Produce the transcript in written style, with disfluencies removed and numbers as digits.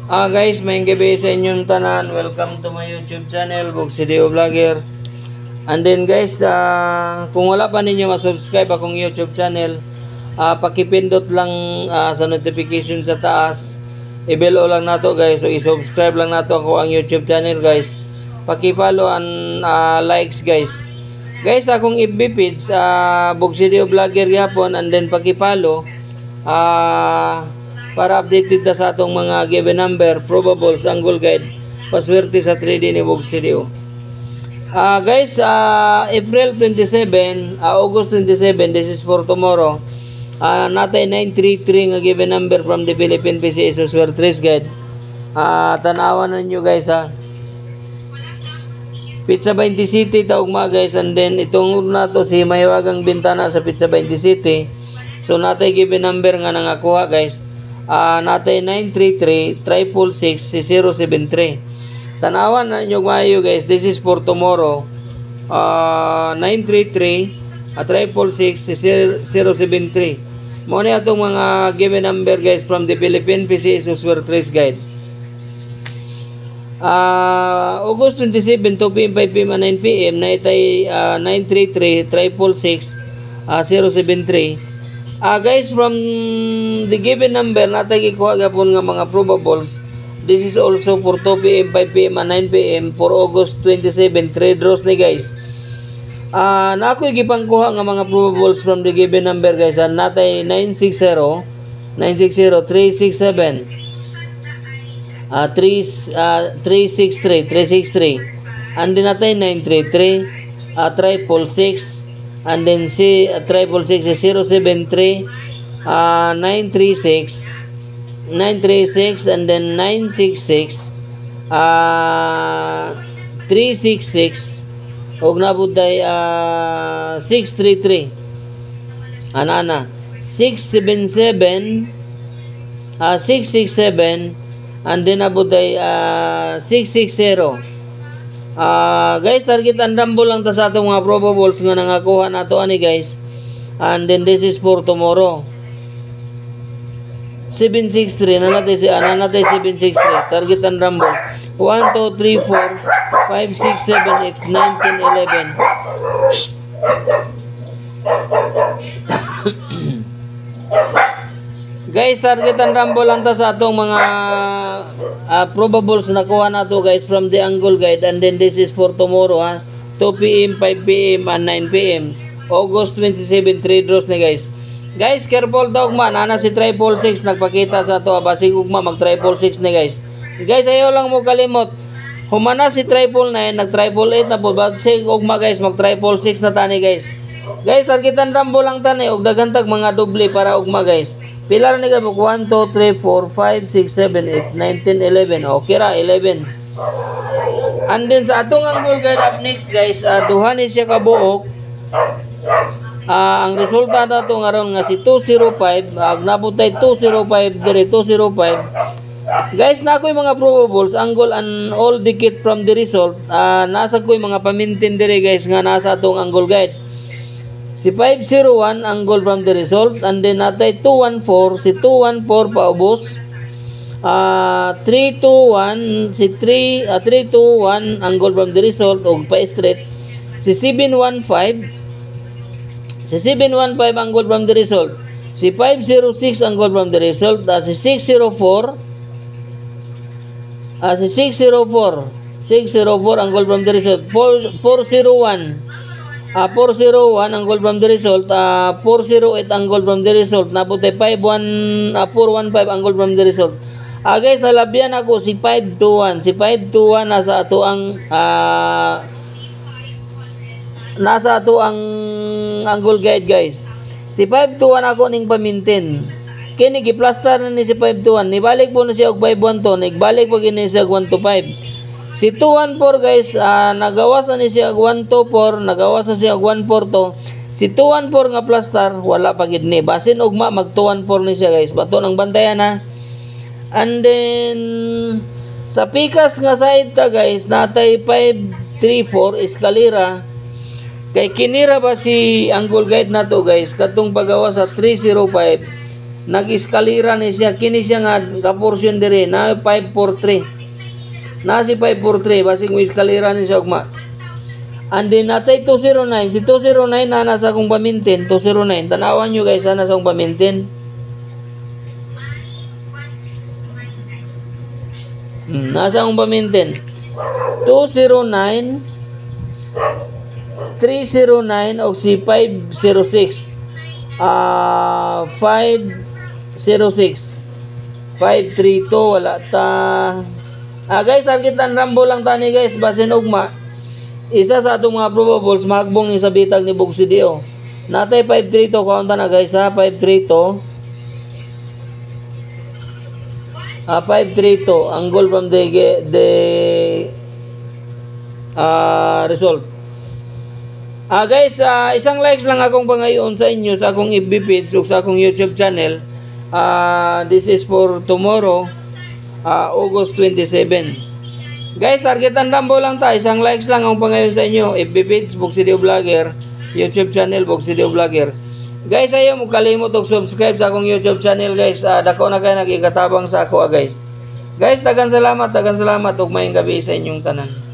Guys, may gabi sa inyong tanan. Welcome to my YouTube channel, Bugsideo Vlogger. And then guys, kung wala pa ninyo ma-subscribe akong YouTube channel, pakipindot lang sa notification sa taas. I-bell lang nato guys, so i-subscribe lang nato ako ang YouTube channel guys. Paki-follow and likes guys. Guys, akong FB page, Bugsideo Vlogger yapon, and then paki-follow para updated ta sa atong mga given number, probables, angle guide, paswerte sa 3D ni Bugsideo. Guys, April 27, August 27, this is for tomorrow. Natay 933 nga given number from the Philippine PCA Software Trace Guide. Tanawan ninyo guys Pizza 20 City taugma guys, and then itong na to si Mahiwagang Bintana sa Pizza 20 City. So natay given number nga nangakuha guys. Natay 933 666 073. Tanawan na nyo maayo guys, this is for tomorrow. 933 666 073. Mo ni atong mga given number guys from the Philippine PCA Software Trace Guide. August 27, 2 p.m. 5 p.m. and 9 p.m. na itay 933 666 073. Guys, from the given number natay gikuha gapon nga mga probables. This is also for 2 p.m., 5 p.m. and 9 p.m. for August 27, 3 draws ni guys. Na ako'y gipangkuha nga mga probables from the given number guys. Natay 960 367 363 and then natay 933 666 and then si 666 073 936 and then 966 366 og nabuday 633 anana 677 667 and then nabuday 660. Guys, target and rumble lang ta sa atong mga probables nga nangakuha nato ani guys. And then this is for tomorrow. 763 na natin 763 target and rumble 1 2 3 4 5 6 7 8 9 10 11. Guys, target and rumble lang ta sa atong mga probables na kuha nato guys from the angle guide, and then this is for tomorrow 2 p.m., 5 p.m. and 9 p.m. August 27, 3 draws ni guys. Guys, careful daw ugma, nana si 666 nagpakita sa ato, basig ugma mag 666 ni guys. Guys, ayaw lang mo kalimot, humana si 999 nag 888 na po, basig ugma guys mag 666 na tani guys. Guys, targetan rambo lang tani og dagantag mga doble para ugma guys. Pilar ni gabok 1 2 3 4 5 6 7 8 9 10 11. Okay ra 11. And then sa atong angle guide up next guys, duha ni siya ka buok. Ang resulta dato ngaron nga si 205, agnabutay 205 dire 205. Guys, na ko'y mga probables, angle and all dikit from the result. Nasa ko'y mga pamintin dire guys nga nasa atong angle guide. Si 501 angle from the result, and then natay 214 si 214 paubos. 321 si 321 angle from the result og pa straight. Si 715 angle from the result. Si 506 angle from the result. Si 604 angle from the result. 401 angle from the result. 408 angle from the result. Naputay 415 angle from the result. Guys, nalabyan ako si 521. Si 521 nasa ato ang angle guide guys. Si 521 ako ning pamintin. Kini giplaster na ni si 521. Nibalik po na siya og 512. Nagbalik pa gini siya og 125. Si 214 guys, nagawas na ni siya 124, nagawas na siya 142. Si 214 nga plaster, wala pa gid ni. Basin ugma mag 214 ni siya guys. Bato nang bantayan ha. And then sa pikas nga side ta guys, natay 534 eskalera. Kay kinira ba si angle guide nato guys, katong pagawa sa 305 nag-eskalera ni siya, kini siya nga kaporsyon diri na 543. Na si 543 basig mo eskalera ni siya ugma. And then natay 209, si 209 na nasa akong pamintin, 209. Tanawan nyo guys, nasa akong pamintin. Nasa akong pamintin. 209, 309 o si 506. 506. 532 wala ta. Guys, targetan Rambo lang tani guys, basin ugma. Isa sa atong mga probables magbong ni sa bitag ni Bugsidio. Natay 532 kaunta na guys ha, 532. 532 ang goal from the result. Guys, isang likes lang akong pangayon sa inyo sa akong FB page ug sa akong YouTube channel. This is for tomorrow, August 27. Guys, targetan Rambo lang ta. Isang likes lang ang pangayon sa inyo. FB page Bugsidio Vlogger, YouTube channel Bugsidio Vlogger. Guys, ayaw mo kalimot og subscribe sa akong YouTube channel guys. Dako na kayo nag-ikatabang sa ako guys. Guys, tagan salamat ug maayong gabi sa inyong tanan.